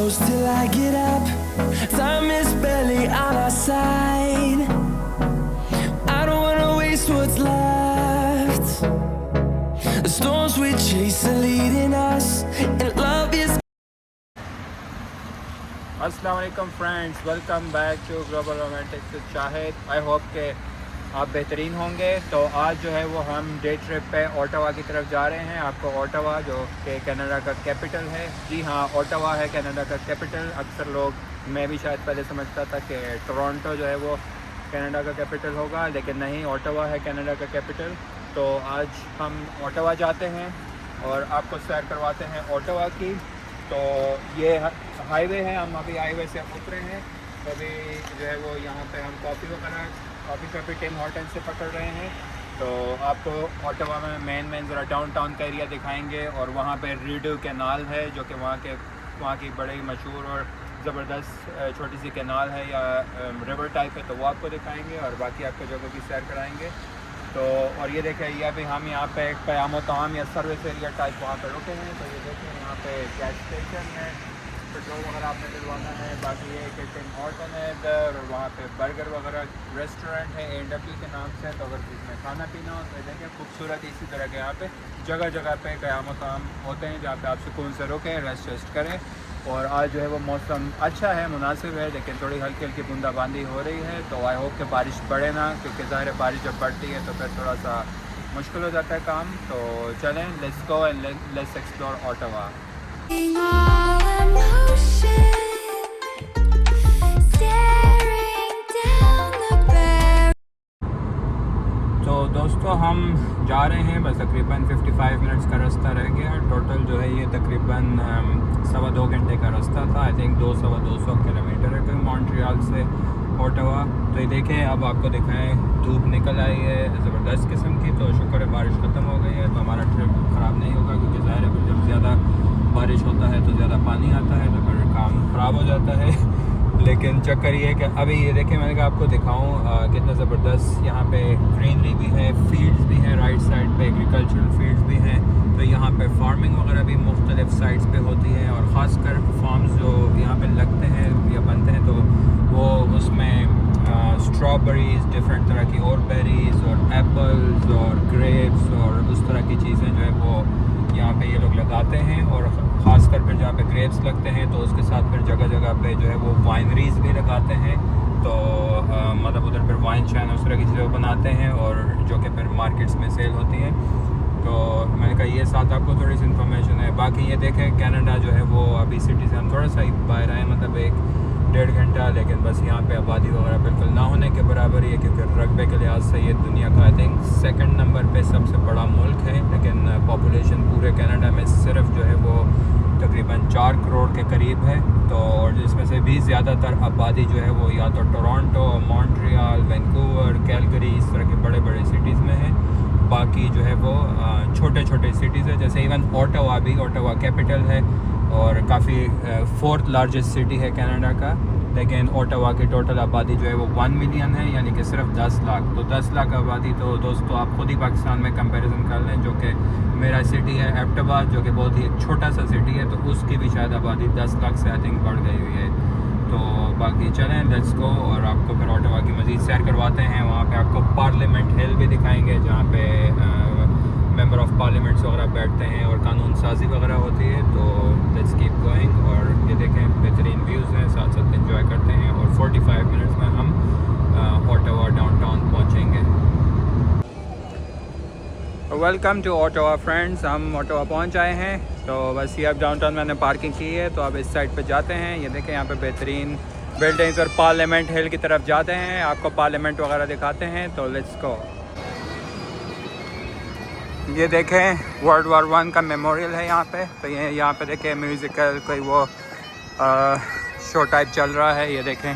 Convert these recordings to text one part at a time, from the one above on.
close till I get up. Time is barely on our side. I don't wanna waste what's left. The storms we chase are leading us, and love is. अस्सलाम वालेकुम friends, welcome back to global romantics with Shahid. I hope के आप बेहतरीन होंगे। तो आज जो है वो हम डे ट्रिप पे ओटावा की तरफ जा रहे हैं। आपको ओटावा जो कि कनाडा का कैपिटल है, जी हाँ ओटावा है कनाडा का कैपिटल। अक्सर लोग, मैं भी शायद पहले समझता था कि टोरंटो जो है वो कनाडा का कैपिटल होगा, लेकिन नहीं, ओटावा है कनाडा का कैपिटल। तो आज हम ओटावा जाते हैं और आपको सैर करवाते हैं ओटावा की। तो ये हाईवे है, हम अभी हाईवे से उतरे हैं। अभी जो है वो यहाँ पे हम कॉफ़ी शॉपी टिम हॉर्टन से पकड़ रहे हैं। तो आपको ओटावा में मेन ज़रा डाउनटाउन का एरिया दिखाएंगे और वहाँ पे रीडू कैनाल है जो कि वहाँ की बड़ी मशहूर और ज़बरदस्त छोटी सी कैनाल है या रिवर टाइप है, तो वो आपको दिखाएंगे और बाकी आपको जगह की सैर कराएंगे। तो और ये देखें, ये अभी हम यहाँ पे क़याम ताम या सर्विस एरिया टाइप वहाँ पे रुके हैं। तो ये देखें, यहाँ पे गैस स्टेशन है, पेट्रोल वगैरह आपने डलवाना है। बाकी ये कि टिम हॉर्टन है इधर, और वहाँ पे बर्गर वगैरह रेस्टोरेंट है A&W के नाम से। तो अगर किसी में खाना पीना हो तो देखें, खूबसूरत इसी तरह के यहाँ पे जगह जगह पे क़याम ताम होते हैं जहाँ पे आप सुकून से रुकें, रेस्ट करें। और आज जो है वो मौसम अच्छा है, मुनासिब है, लेकिन थोड़ी हल्की हल्की बूंदाबांदी हो रही है। तो आई होप कि बारिश बढ़े ना, क्योंकि ज़ाहिर है बारिश जब बढ़ती है तो फिर थोड़ा सा मुश्किल हो जाता है काम। तो चलें, let's go and let's explore Ottawa. तो दोस्तों हम जा रहे हैं, बस तकरीबन 55 मिनट्स का रास्ता रह गया। टोटल जो है ये तकरीबन 2.25 घंटे का रास्ता था। आई थिंक 200 किलोमीटर है कोई मॉन्ट्रियल से ओटावा। तो ये देखें, अब आपको दिखाएं, धूप निकल आई है ज़बरदस्त किस्म की। तो शुक्र है बारिश ख़त्म हो गई है, तो हमारा ट्रिप ख़राब नहीं होगा, क्योंकि ज़ाहिर है जब ज़्यादा बारिश होता है तो ज़्यादा पानी आता है तो फिर काम ख़राब हो जाता है। लेकिन चक्कर ये है कि अभी ये देखें, मैंने कहा आपको दिखाऊं कितना ज़बरदस्त यहाँ पे ग्रीनरी भी है, फील्ड्स भी हैं, राइट साइड पे एग्रीकल्चरल फील्ड्स भी हैं। तो यहाँ पे फार्मिंग वगैरह भी मुख्तलिफ साइट्स पे होती है, और ख़ासकर फार्म्स जो यहाँ पे लगते हैं या बनते हैं तो वो उसमें स्ट्रॉबेरीज़, डिफरेंट तरह की और बेरीज़ और एप्पल्स और ग्रेप्स और उस तरह की चीज़ें जो है वो यहाँ पे ये लोग लगाते हैं। और ख़ासकर फिर जहाँ पे ग्रेप्स लगते हैं तो उसके साथ फिर जगह जगह पे जो है वो वाइनरीज़ भी लगाते हैं। तो मतलब उधर फिर वाइन शाइन उस तरह की चीज़ें बनाते हैं, और जो कि फिर मार्केट्स में सेल होती हैं। तो मैंने कहा ये साथ आपको थोड़ी सी इन्फॉर्मेशन है। बाकी ये देखें, कनाडा जो है वो अभी सिटी से हम थोड़ा सा ही बाहर आए, मतलब 1-1.5 घंटा, लेकिन बस यहाँ पे आबादी वगैरह बिल्कुल ना होने के बराबर ही है, क्योंकि रकबे के लिहाज से ये दुनिया का आई थिंक 2nd नंबर पे सबसे बड़ा मुल्क है। लेकिन पॉपुलेशन पूरे कनाडा में सिर्फ जो है वो तकरीबन 4 करोड़ के करीब है। तो और जिसमें से भी ज़्यादातर आबादी जो है वो या तो टोरंटो, मॉन्ट्रियल, वैंकूवर, कैलगरी, इस तरह के बड़े बड़े सिटीज़ में है। बाकी जो है वो छोटे छोटे सिटीज़ है, जैसे इवन ओटावा भी, ओटावा कैपिटल है और काफ़ी 4th लार्जेस्ट सिटी है कनाडा का। लेकिन ओटावा की टोटल आबादी जो है वो 1 मिलियन है, यानी कि सिर्फ 10 लाख। तो 10 लाख आबादी, तो दोस्तों आप खुद ही पाकिस्तान में कंपैरिजन कर लें, जो कि मेरा सिटी है एबटाबाद, जो कि बहुत ही एक छोटा सा सिटी है, तो उसकी भी शायद आबादी 10 लाख से आई थिंक बढ़ गई हुई है। तो बाकी चलें, लेट्स गो, और आपको फिर ओटावा की मज़ीद सैर करवाते हैं। वहाँ पे आपको पार्लियामेंट हिल भी दिखाएंगे, जहाँ पे मेंबर ऑफ पार्लियामेंट्स वगैरह बैठते हैं और कानून साजी वगैरह होती है। तो लेट्स कीप गोइंग, और ये देखें बेहतरीन व्यूज़ हैं, साथ साथ एंजॉय करते हैं। और 45 मिनट्स में हम ओटावा डाउनटाउन पहुँचेंगे। वेलकम टू ओटावा फ्रेंड्स, हम ओटावा पहुँच आए हैं। तो बस ये अब डाउनटाउन मैंने पार्किंग की है, तो अब इस साइड पे जाते हैं। ये देखें, यहाँ पे बेहतरीन बिल्डिंग्स और पार्लियामेंट हिल की तरफ जाते हैं, आपको पार्लियामेंट वगैरह दिखाते हैं। तो लेट्स गो। ये देखें, वर्ल्ड वॉर 1 का मेमोरियल है यहाँ पे। तो ये यहाँ पे देखें म्यूज़िकल कोई वो शो टाइप चल रहा है, ये देखें।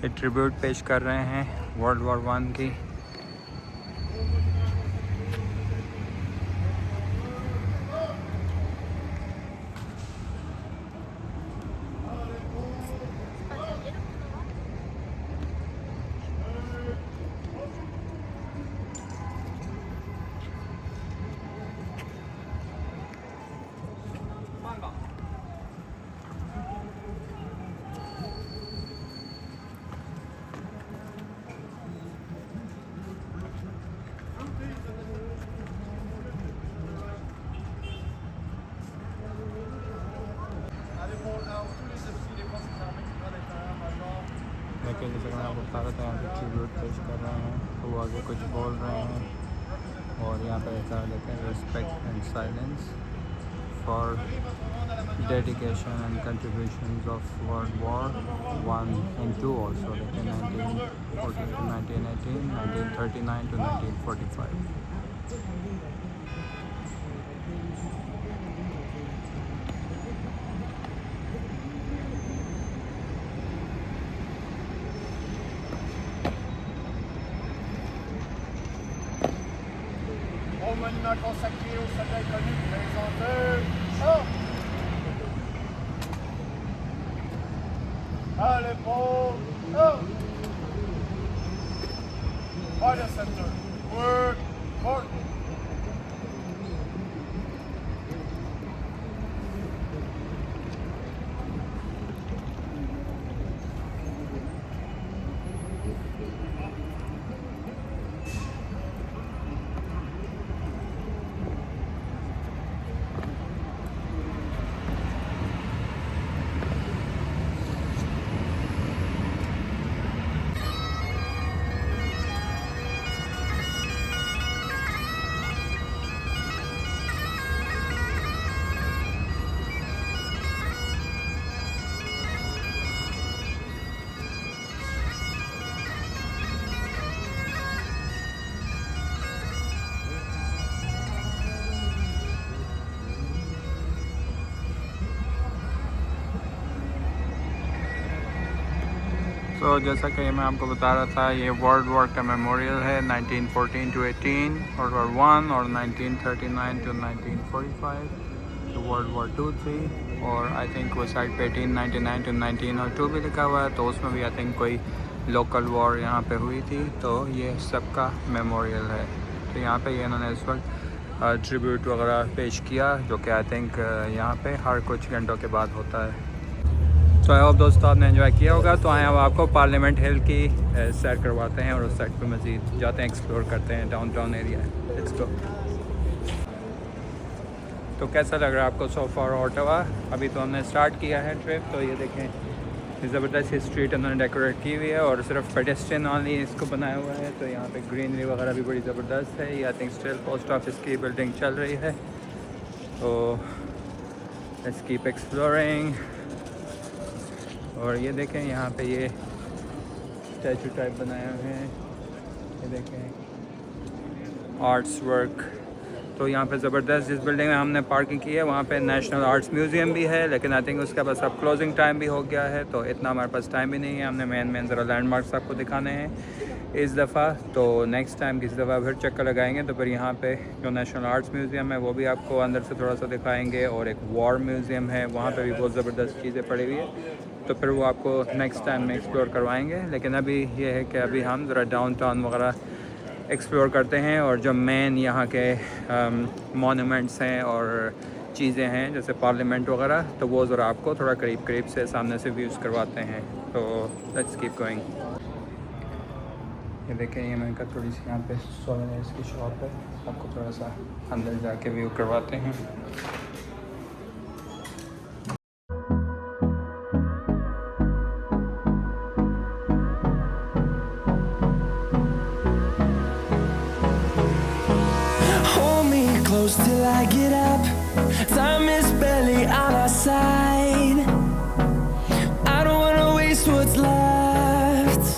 ये ट्रिब्यूट पेश कर रहे हैं वर्ल्ड वॉर 1 की। के जैसे कि मैं आपको बता रहा था यहाँ पे ट्रिब्यूट पेश कर रहे हैं, तो वो आगे कुछ बोल रहे हैं और यहाँ पे लिखा देखें respect and silence for dedication and contributions of world war 1 and 2 also देखें 1914 to 1918, 1939 to 1945। Au monument consacré au soldat inconnu, présenteur à l'épaule, by the center, word, mark. तो जैसा कि मैं आपको बता रहा था, ये वर्ल्ड वॉर का मेमोरियल है 1914 to 18, वर्ल्ड वॉर 1 और 1939 to 1945, तो वर्ल्ड वॉर 2 3 और आई थिंक वो साइड पे 1899 to 1902 भी लिखा हुआ है, तो उसमें भी आई थिंक कोई लोकल वॉर यहाँ पे हुई थी, तो ये सबका मेमोरियल है। तो यहाँ पे ये इन्होंने इस वक्त ट्रिब्यूट वगैरह पेश किया, जो कि आई थिंक यहाँ पे हर कुछ घंटों के बाद होता है। तो आई होप दोस्तों आपने एंजॉय किया होगा। तो आए अब आपको पार्लियामेंट हिल की सैर करवाते हैं और उस साइड पे मज़ीद जाते हैं, एक्सप्लोर करते हैं डाउनटाउन एरिया। Let's go. तो कैसा लग रहा है आपको सो फार ऑटोवा? अभी तो हमने स्टार्ट किया है ट्रिप। तो ये देखें ज़बरदस्त स्ट्रीट उन्होंने डेकोरेट की हुई है और सिर्फ पेडेस्ट्रियन ऑनली इसको बनाया हुआ है। तो यहाँ पे ग्रीनरी वगैरह भी बड़ी ज़बरदस्त है। ये I think still post office की बिल्डिंग चल रही है। तो लेट्स कीप एक्सप्लोरिंग। और ये देखें यहाँ पे ये स्टैचू टाइप बनाए हुए हैं, ये देखें आर्ट्स वर्क। तो यहाँ पे ज़बरदस्त जिस बिल्डिंग में हमने पार्किंग की है वहाँ पे नेशनल आर्ट्स म्यूज़ियम भी है, लेकिन आई थिंक उसका बस अब क्लोजिंग टाइम भी हो गया है, तो इतना हमारे पास टाइम भी नहीं है। हमने मेन ज़रा लैंडमार्क्स आपको दिखाने हैं इस दफ़ा। तो नेक्स्ट टाइम किसी दफ़ा फिर चक्कर लगाएंगे तो फिर यहाँ पे जो नेशनल आर्ट्स म्यूज़ियम है वो भी आपको अंदर से थोड़ा सा दिखाएंगे, और एक वॉर म्यूज़ियम है, वहाँ पे भी बहुत ज़बरदस्त चीज़ें पड़ी हुई है, तो फिर वो आपको नेक्स्ट टाइम में एक्सप्लोर करवाएंगे। लेकिन अभी ये है कि अभी हम ज़रा डाउनटाउन वगैरह एक्सप्लोर करते हैं, और जो मेन यहाँ के मोनूमेंट्स हैं और चीज़ें हैं जैसे पार्लियामेंट वगैरह, तो वो ज़रा आपको थोड़ा करीब करीब से सामने से व्यूज़ करवाते हैं। तो लेट्स कीप गोइंग। ये देखें, ये मैंने कहा थोड़ी सी यहाँ पे सोवेनिर्स की शॉप है, आपको थोड़ा सा अंदर जाके व्यू करवाते हैं। Close till I get up. Time is barely on our side. I don't wanna waste what's left.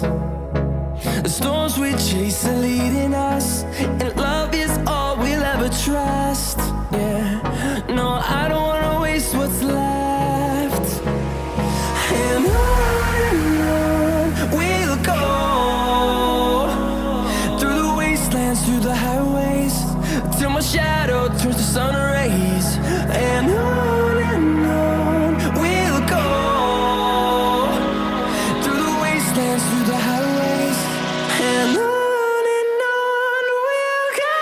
The storms we chase are leading us, and love is all we'll ever trust. Yeah, no, I don't wanna waste what's left. And on we'll go, through the wastelands, through the highways, till my shadow turns to sun rays. And on we'll go, through the wastelands, through the highways. And on we'll go.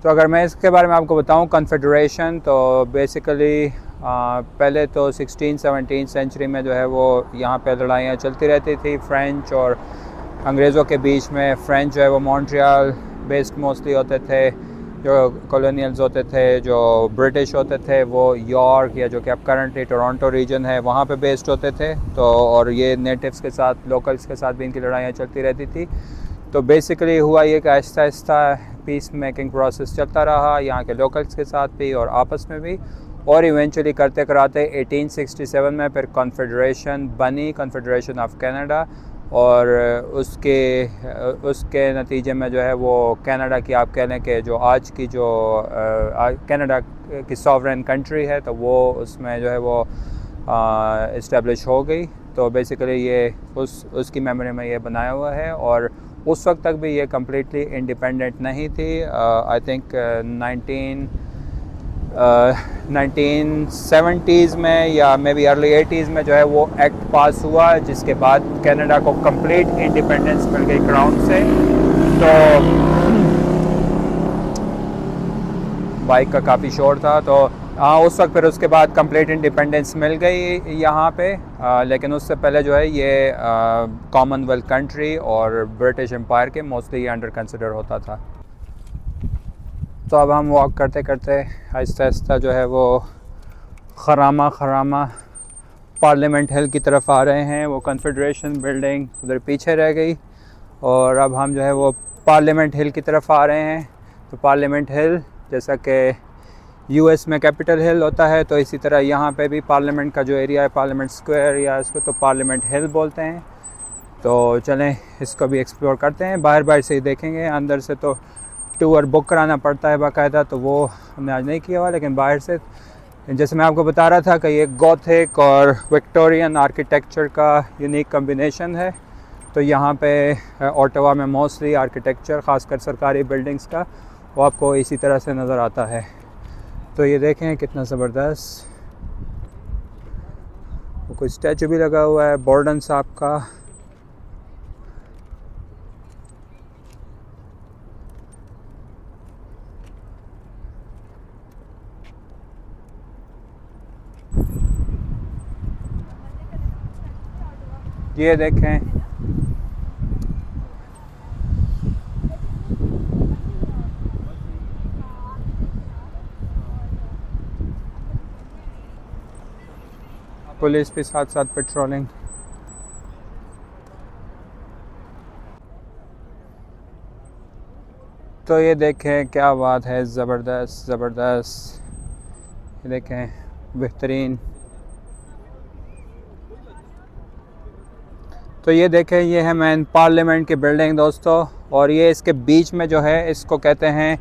तो अगर मैं इसके बारे में आपको बताऊं, confederation तो basically पहले तो 16-17 सेंचुरी में जो है वो यहाँ पे लड़ाइयाँ चलती रहती थी फ्रेंच और अंग्रेज़ों के बीच में। फ्रेंच जो है वो मॉन्ट्रियल बेस्ड मोस्टली होते थे, जो कॉलोनियल्स होते थे, जो ब्रिटिश होते थे वो यॉर्क या जो कि अब करंटली टोरंटो रीजन है वहाँ पे बेस्ड होते थे। तो और ये नेटिव्स के साथ, लोकल्स के साथ भी इनकी लड़ाइयाँ चलती रहती थी। तो बेसिकली हुआ ये कि Aahista Aahista piece making process चलता रहा यहाँ के लोकल्स के साथ भी और आपस में भी, और इवेंचुअली करते कराते 1867 में फिर कॉन्फेडरेशन बनी, कॉन्फेडरेशन ऑफ कनाडा। और उसके नतीजे में जो है वो कनाडा की, आप कह लें कि जो आज की जो कनाडा की सॉवरेन कंट्री है, तो वो उसमें जो है वो इस्टेब्लिश हो गई। तो बेसिकली ये उसकी मेमोरी में ये बनाया हुआ है। और उस वक्त तक भी ये कम्प्लीटली इंडिपेंडेंट नहीं थी। आई थिंक 1970s में या मे बी अर्ली 80s में जो है वो एक्ट पास हुआ, जिसके बाद कनाडा को कंप्लीट इंडिपेंडेंस मिल गई क्राउन से। तो बाइक का काफ़ी शोर था, तो हाँ उस वक्त फिर उसके बाद कंप्लीट इंडिपेंडेंस मिल गई यहाँ पे। लेकिन उससे पहले जो है ये कॉमनवेल्थ कंट्री और ब्रिटिश एम्पायर के मोस्टली अंडर कंसिडर होता था। तो अब हम वॉक करते करते आहिस्ता आहिस्ता जो है वो खरामा पार्लियामेंट हिल की तरफ आ रहे हैं। वो कॉन्फेडरेशन बिल्डिंग उधर पीछे रह गई और अब हम जो है वो पार्लियामेंट हिल की तरफ आ रहे हैं। तो पार्लियामेंट हिल जैसा कि यूएस में कैपिटल हिल होता है, तो इसी तरह यहाँ पे भी पार्लियामेंट का जो एरिया है, पार्लियामेंट स्क्वायर या इसको तो पार्लियामेंट हिल बोलते हैं। तो चलें इसको भी एक्सप्लोर करते हैं। बाहर से ही देखेंगे, अंदर से तो टूर बुक कराना पड़ता है बाकायदा, तो वो हमने आज नहीं किया हुआ। लेकिन बाहर से, जैसे मैं आपको बता रहा था कि ये गॉथिक और विक्टोरियन आर्किटेक्चर का यूनिक कम्बिनेशन है। तो यहाँ पे ओटावा में मोस्टली आर्किटेक्चर, ख़ासकर सरकारी बिल्डिंग्स का, वो आपको इसी तरह से नज़र आता है। तो ये देखें कितना ज़बरदस्त, वो कोई स्टैचू भी लगा हुआ है बॉर्डन साहब का। ये देखें पुलिस भी साथ साथ पेट्रोलिंग। तो ये देखें क्या बात है, ज़बरदस्त। ये देखें बेहतरीन। तो ये देखें, ये है मेन पार्लियामेंट की बिल्डिंग दोस्तों, और ये इसके बीच में जो है इसको कहते हैं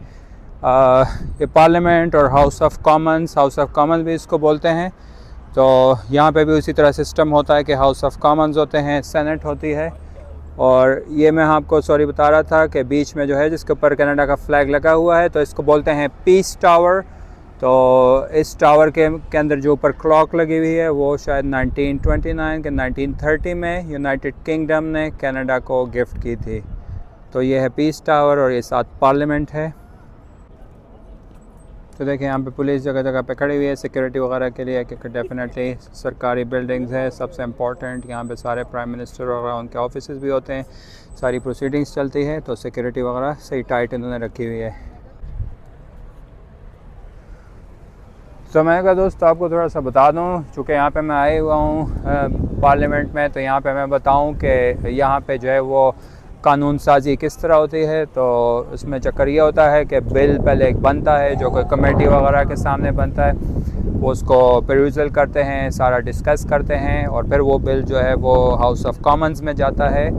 ये पार्लियामेंट और हाउस ऑफ कॉमन्स भी इसको बोलते हैं। तो यहाँ पे भी उसी तरह सिस्टम होता है कि हाउस ऑफ कॉमन्स होते हैं, सेनेट होती है। और ये मैं आपको बता रहा था कि बीच में जो है जिसके ऊपर कनाडा का फ्लैग लगा हुआ है, तो इसको बोलते हैं पीस टावर। तो इस टावर के अंदर जो ऊपर क्लॉक लगी हुई है वो शायद 1929 के 1930 में यूनाइटेड किंगडम ने कनाडा को गिफ्ट की थी। तो ये है पीस टावर और ये साथ पार्लियामेंट है। तो देखें यहाँ पे पुलिस जगह जगह पे खड़ी हुई है सिक्योरिटी वगैरह के लिए, क्योंकि डेफिनेटली सरकारी बिल्डिंग्स है सबसे इम्पोर्टेंट। यहाँ पे सारे प्राइम मिनिस्टर वगैरह उनके ऑफिसेज भी होते हैं, सारी प्रोसीडिंग्स चलती है, तो सिक्योरिटी वगैरह सही टाइट इन्होंने रखी हुई है। तो मैंने कहा दोस्त आपको थोड़ा सा बता दूँ, चूँकि यहाँ पे मैं आया हुआ हूँ पार्लियामेंट में, तो यहाँ पे मैं बताऊँ कि यहाँ पे जो है वो कानून साजी किस तरह होती है। तो उसमें चक्कर ये होता है कि बिल पहले एक बनता है जो कोई कमेटी वगैरह के सामने बनता है, वो उसको परयूज़ल करते हैं, सारा डिस्कस करते हैं, और फिर वो बिल जो है वो हाउस ऑफ कॉमन्स में जाता है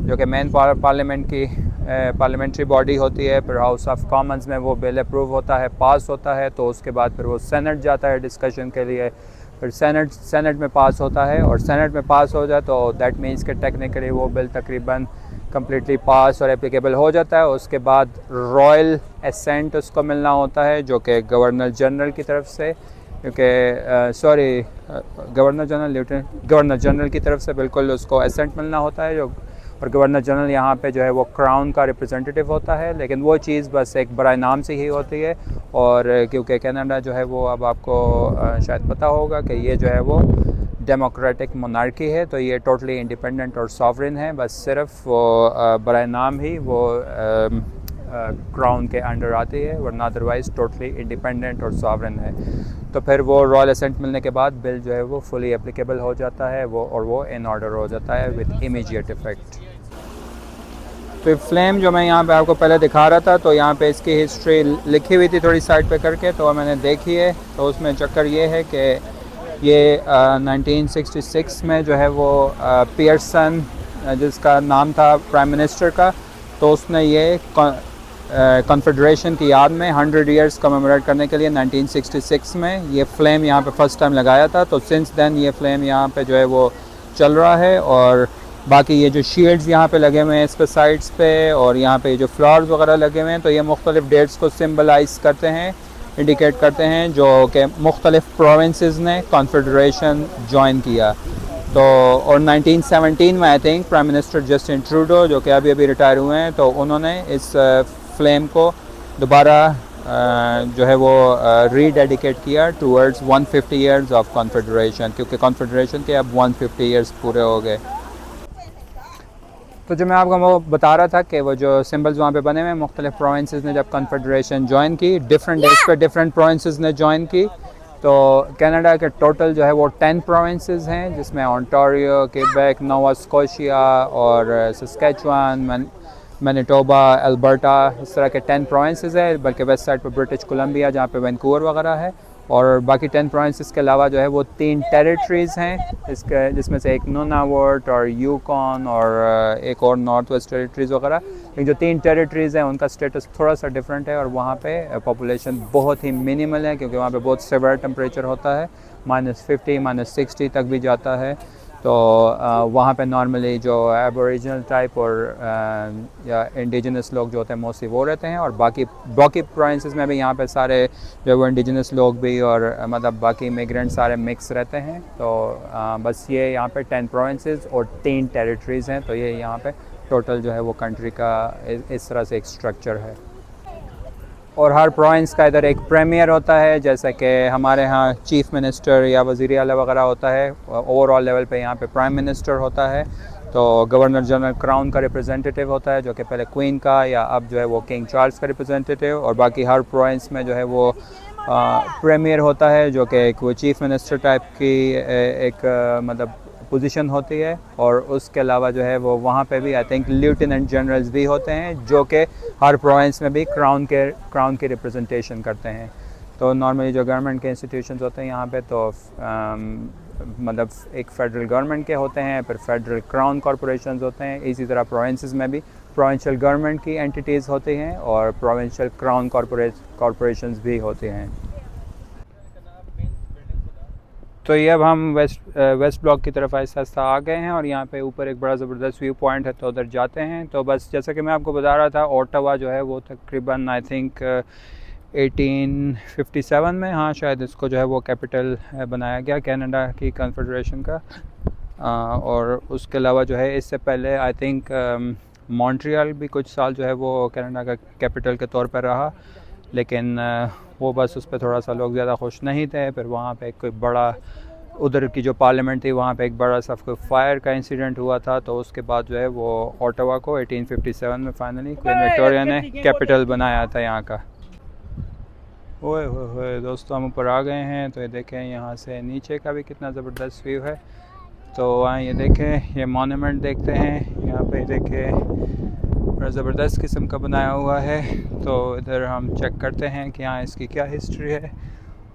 जो कि मेन पार्लियामेंट की पार्लियामेंट्री बॉडी होती है। फिर हाउस ऑफ कॉमन्स में वो बिल अप्रूव होता है, पास होता है, तो उसके बाद फिर वो सेनेट जाता है डिस्कशन के लिए। फिर सेनेट में पास होता है, और सेनेट में पास हो जाए तो दैट मीन्स कि टेक्निकली वो बिल तकरीबन कम्प्लीटली पास और एप्लीकेबल हो जाता है। उसके बाद रॉयल एसेंट उसको मिलना होता है जो कि गवर्नर जनरल की तरफ से, क्योंकि गवर्नर जनरल की तरफ से बिल्कुल उसको एसेंट मिलना होता है, जो और गवर्नर जनरल यहाँ पे जो है वो क्राउन का रिप्रेजेंटेटिव होता है, लेकिन वो चीज़ बस एक बराए नाम से ही होती है। और क्योंकि कनाडा जो है वो अब आपको शायद पता होगा कि ये जो है वो डेमोक्रेटिक मोनार्की है, तो ये टोटली इंडिपेंडेंट और सॉवरेन है, बस सिर्फ वो बराए नाम ही वो क्राउन के अंडर आती है, वरना अदरवाइज़ टोटली इंडिपेंडेंट और सॉवरेन है। तो फिर वो रॉयल असेंट मिलने के बाद बिल जो है वो फुली एप्लीकेबल हो जाता है वो इन ऑर्डर हो जाता है विद इमीडिएट इफ़ेक्ट। तो फ्लेम जो मैं यहाँ पे आपको पहले दिखा रहा था, तो यहाँ पे इसकी हिस्ट्री लिखी हुई थी थोड़ी साइड पे करके, तो मैंने देखी है। तो उसमें चक्कर ये है कि ये 1966 में जो है वो पियर्सन, जिसका नाम था प्राइम मिनिस्टर का, तो उसने ये कॉन्फेडरेशन की याद में 100 ईयर्स कमेमोरेट करने के लिए 1966 में ये फ्लेम यहाँ पे फर्स्ट टाइम लगाया था। तो सिंस देन ये फ्लेम यहाँ पे जो है वो चल रहा है। और बाकी ये जो शील्ड्स यहाँ पे लगे हुए हैं इस पे साइड्स पे, और यहाँ पे जो फ्लावर्स वगैरह लगे हुए हैं, तो ये मुख्तलिफ डेट्स को सिम्बलाइज़ करते हैं, इंडिकेट करते हैं, जो कि मुख्तलिफ प्रोविंसेस ने कॉन्फेडरेशन ज्वाइन किया। तो और 1917 में I think prime minister Justin Trudeau, जो कि अभी रिटायर हुए हैं, तो उन्होंने इस फ्लेम को दोबारा जो है वो रीडेडिकेट किया टूवर्ड्स 150 ईयर्स ऑफ कॉन्फेडरेशन, क्योंकि कॉन्फेडरेशन के अब 150 ईयर्स पूरे हो गए। तो जो मैं आपको वो बता रहा था कि वो जो सिंबल्स वहाँ पे बने हुए हैं, मुख्तलिफ प्रोविंसेस ने जब कॉन्फेडरेशन ज्वाइन की, डिफरेंट डेट्स पे डिफरेंट प्रोविंसेस ने ज्वाइन की। तो कनाडा के टोटल जो है वो 10 प्रोविंसेस हैं, जिसमें ओंटारियो, क्वेबेक, नोवा स्कोशिया और सस्केचुआन, मैनिटोबा, अल्बर्टा, इस तरह के 10 प्रोविंसेस है। बल्कि वेस्ट साइड पर ब्रिटिश कोलंबिया, जहाँ पे वैंकूवर वगैरह है, और बाकी 10 प्रोविंसेस के अलावा जो है वो 3 टेरिटरीज़ हैं इसके, जिसमें से एक नूनावर्ट और यूकॉन और एक और नॉर्थ वेस्ट टेरिटरीज़ वगैरह। लेकिन जो 3 टेरिटरीज़ हैं उनका स्टेटस थोड़ा सा डिफरेंट है, और वहाँ पे पॉपुलेशन बहुत ही मिनिमल है, क्योंकि वहाँ पे बहुत सेवर टेम्परेचर होता है, -50 -60 तक भी जाता है। तो वहाँ पे नॉर्मली जो एबोरिजिनल टाइप और या इंडिजिनस लोग जो होते हैं मोस्टली वो रहते हैं, और बाकी प्रोविंसेस में भी यहाँ पे सारे जो वो इंडिजिनस लोग भी और मतलब बाकी इमिग्रेंट सारे मिक्स रहते हैं। तो बस ये यहाँ पे 10 प्रोविंसेस और 3 टेरिटरीज़ हैं। तो ये यहाँ पे टोटल जो है वो कंट्री का इस तरह से एक स्ट्रक्चर है। और हर प्रोविंस का इधर एक प्रीमियर होता है, जैसे कि हमारे यहाँ चीफ़ मिनिस्टर या वज़ीर आला वगैरह होता है। ओवरऑल लेवल पे यहाँ पे प्राइम मिनिस्टर होता है। तो गवर्नर जनरल क्राउन का रिप्रेजेंटेटिव होता है, जो कि पहले क्वीन का या अब जो है वो किंग चार्ल्स का रिप्रेजेंटेटिव। और बाकी हर प्रोविंस में जो है वो प्रीमियर होता है, जो कि एक वो चीफ़ मिनिस्टर टाइप की एक मतलब पोजीशन होती है। और उसके अलावा जो है वो वहाँ पे भी आई थिंक लेफ्टिनेंट जनरल्स भी होते हैं, जो कि हर प्रोविंस में भी क्राउन की रिप्रेजेंटेशन करते हैं। तो नॉर्मली जो गवर्नमेंट के इंस्टीट्यूशंस होते हैं यहाँ पे, तो मतलब एक फेडरल गवर्नमेंट के होते हैं, फिर फेडरल क्राउन कॉरपोरेशंस होते हैं। इसी तरह प्रोविंसेस में भी प्रोविंशियल गवर्नमेंट की एंटिटीज़ होती हैं और प्रोविंशियल क्राउन कॉरपोरेशंस भी होते हैं। तो ये अब हम वेस्ट ब्लॉक की तरफ आहिस्ता आहिस्ता आ गए हैं, और यहाँ पे ऊपर एक बड़ा ज़बरदस्त व्यू पॉइंट है, तो उधर जाते हैं। तो बस जैसा कि मैं आपको बता रहा था, ओटावा जो है वो तकरीबन आई थिंक 1857 में, हाँ शायद इसको जो है वो कैपिटल बनाया गया कनाडा की कॉन्फेडरेशन का। और उसके अलावा जो है इससे पहले आई थिंक मॉन्ट्रियल भी कुछ साल जो है वो कनाडा का कैपिटल के तौर पर रहा, लेकिन वो बस उस पर थोड़ा सा लोग ज़्यादा खुश नहीं थे। फिर वहाँ पे कोई बड़ा, उधर की जो पार्लियामेंट थी वहाँ पे एक बड़ा सा कोई फायर का इंसिडेंट हुआ था, तो उसके बाद जो है वो ओटावा को 1857 में फाइनली क्वीन विक्टोरिया ने कैपिटल बनाया था यहाँ का। ओए दोस्तों, हम ऊपर आ गए हैं। तो ये देखें यहाँ से नीचे का भी कितना ज़बरदस्त व्यू है। तो वहाँ ये देखें, ये मोन्यूमेंट देखते हैं यहाँ पे, देखें बड़ा ज़बरदस्त किस्म का बनाया हुआ है। तो इधर हम चेक करते हैं कि यहाँ इसकी क्या हिस्ट्री है।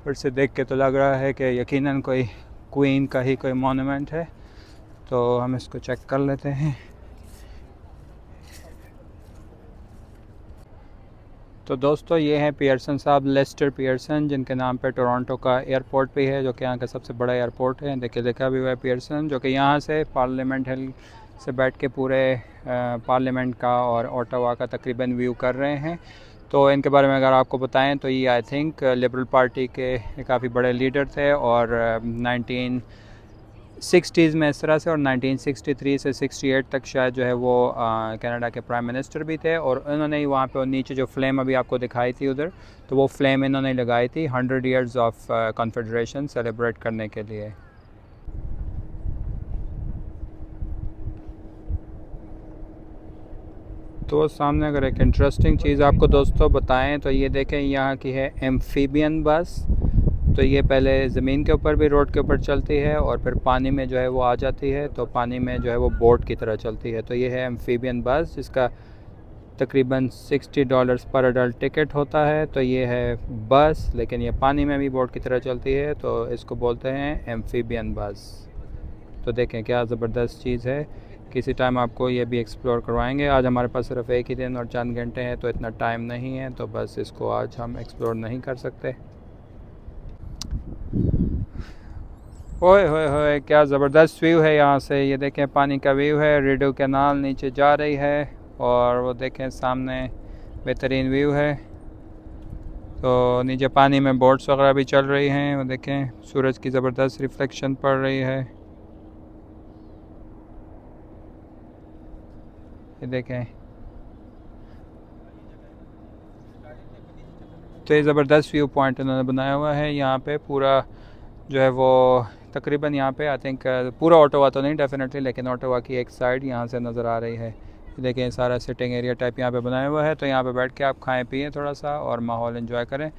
फिर से देख के तो लग रहा है कि यकीनन कोई क्वीन का ही कोई मोन्यूमेंट है, तो हम इसको चेक कर लेते हैं। तो दोस्तों ये हैं पियर्सन साहब, लेस्टर पियर्सन, जिनके नाम पे टोरंटो का एयरपोर्ट भी है, जो कि यहाँ का सबसे बड़ा एयरपोर्ट है। देखिए लिखा भी हुआ है पियर्सन, जो कि यहाँ से पार्लियामेंट हिल से बैठ के पूरे पार्लियामेंट का और ओटावा का तकरीबन व्यू कर रहे हैं। तो इनके बारे में अगर आपको बताएं तो ये आई थिंक लिबरल पार्टी के काफ़ी बड़े लीडर थे, और 60s में इस तरह से, और 1963 से 68 तक शायद जो है वो कनाडा के प्राइम मिनिस्टर भी थे, और उन्होंने ही वहाँ पे नीचे जो फ्लेम अभी आपको दिखाई थी उधर, तो वो फ्लेम इन्होंने लगाई थी 100 ईयर्स ऑफ कॉन्फेडरेशन सेलिब्रेट करने के लिए। तो सामने अगर एक इंटरेस्टिंग चीज़ आपको दोस्तों बताएं तो ये देखें, यहाँ की है एम्फीबियन बस। तो ये पहले ज़मीन के ऊपर भी रोड के ऊपर चलती है और फिर पानी में जो है वो आ जाती है, तो पानी में जो है वो बोट की तरह चलती है। तो ये है एम्फीबियन बस, जिसका तकरीबन $60 पर अडल्ट टिकट होता है। तो ये है बस, लेकिन ये पानी में भी बोट की तरह चलती है, तो इसको बोलते हैं एम्फीबियन बस। तो देखें क्या ज़बरदस्त चीज़ है, किसी टाइम आपको ये भी एक्सप्लोर करवाएंगे। आज हमारे पास सिर्फ एक ही दिन और चंद घंटे हैं, तो इतना टाइम नहीं है, तो बस इसको आज हम एक्सप्लोर नहीं कर सकते। ओए होए होए, क्या ज़बरदस्त व्यू है यहाँ से। ये देखें पानी का व्यू है, रिड्यू कैनाल नीचे जा रही है, और वो देखें सामने बेहतरीन व्यू है। तो नीचे पानी में बोट्स वगैरह भी चल रही हैं, वो देखें सूरज की ज़बरदस्त रिफ्लेक्शन पड़ रही है। ये देखें, तो ये ज़बरदस्त व्यू पॉइंट इन्होंने बनाया हुआ है यहाँ पे। पूरा जो है वो तकरीबन यहाँ पे आई थिंक पूरा ऑटोवा तो नहीं डेफिनेटली, लेकिन ऑटोवा की एक साइड यहाँ से नज़र आ रही है। देखें सारा सिटिंग एरिया टाइप यहाँ पे बनाया हुआ है, तो यहाँ पे बैठ के आप खाएं पिएँ थोड़ा सा और माहौल एंजॉय करें।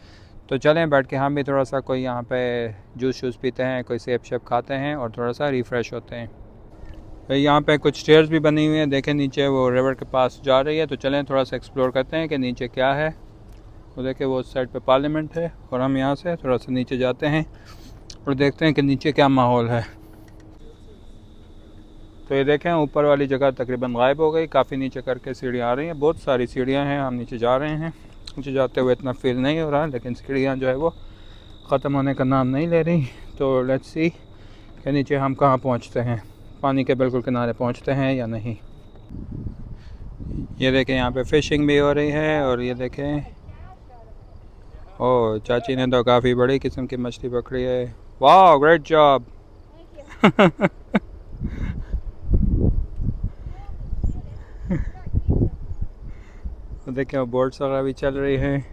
तो चलें बैठ के हम भी थोड़ा सा कोई यहाँ पे जूस शूस पीते हैं, कोई सेब शेब खाते हैं और थोड़ा सा रिफ़्रेश होते हैं। तो यहाँ पे कुछ स्टेयर्स भी बनी हुई हैं, देखें नीचे वो रिवर के पास जा रही है। तो चलें थोड़ा सा एक्सप्लोर करते हैं कि नीचे क्या है। वो देखें वो उस साइड पे पार्लियामेंट है, और हम यहाँ से थोड़ा सा नीचे जाते हैं और देखते हैं कि नीचे क्या माहौल है। तो ये देखें ऊपर वाली जगह तकरीबन गायब हो गई, काफ़ी नीचे करके सीढ़ियाँ आ रही हैं, बहुत सारी सीढ़ियाँ हैं। हम नीचे जा रहे हैं, नीचे जाते हुए इतना फील नहीं हो रहा, लेकिन सीढ़ियाँ जो है वो ख़त्म होने का नाम नहीं ले रही। तो लेट्स सी कि नीचे हम कहाँ पहुँचते हैं, पानी के बिल्कुल किनारे पहुँचते हैं या नहीं। ये देखें यहाँ पे फ़िशिंग भी हो रही है, और ये देखें ओह चाची ने तो काफ़ी बड़ी किस्म की मछली पकड़ी है। वाह ग्रेट जॉब। तो देखें वो बोट्स वगैरह भी चल रही हैं,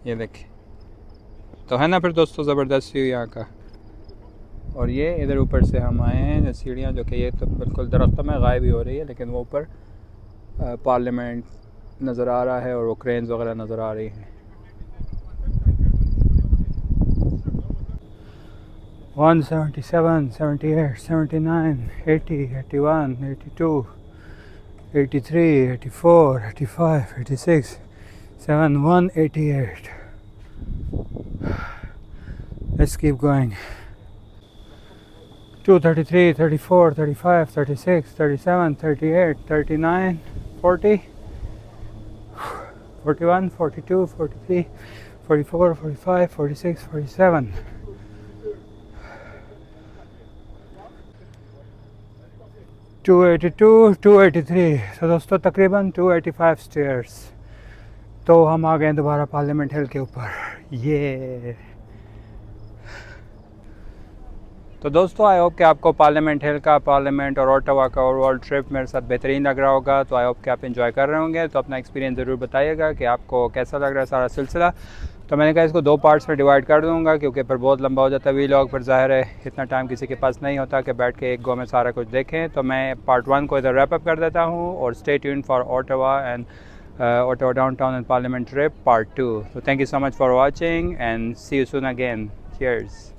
ये देखें। तो है ना फिर दोस्तों ज़बरदस्त व्यू यहाँ का। और ये इधर ऊपर से हम आए हैं सीढ़ियाँ, जो कि ये तो बिल्कुल दरख्त में गायब ही हो रही है, लेकिन वो ऊपर पार्लियामेंट नज़र आ रहा है और वो क्रेन्स वगैरह नज़र आ रही हैं। 177, 78, 79, 80, 81, 82, 83, 84, 85, 86, 71, 88. Let's keep going. 233, 34, 35, 36, 37, 38, 39, 40, 41, 42, 43, 44, 45, 46, 47. 282, 283. तो दोस्तों तकरीबन 285 स्टेयर्स। तो हम आ गए दोबारा पार्लियामेंट हिल के ऊपर। ये तो दोस्तों आई होप कि आपको पार्लियामेंट हिल का, पार्लियामेंट और ओटावा का ओवरऑल ट्रिप मेरे साथ बेहतरीन लग रहा होगा। तो आई होप कि आप एंजॉय कर रहे होंगे। तो अपना एक्सपीरियंस ज़रूर बताइएगा कि आपको कैसा लग रहा है सारा सिलसिला। तो मैंने कहा इसको 2 पार्ट्स में डिवाइड कर दूंगा, क्योंकि फिर बहुत लंबा हो जाता है वीलॉग। फिर ज़ाहिर है इतना टाइम किसी के पास नहीं होता कि बैठ के एक गो में सारा कुछ देखें। तो मैं पार्ट 1 को इधर रैप अप कर देता हूँ, और stay tuned for Ottawa and Ottawa Downtown and Parliament trip part 2. So thank you so much for watching and see you soon again. Cheers.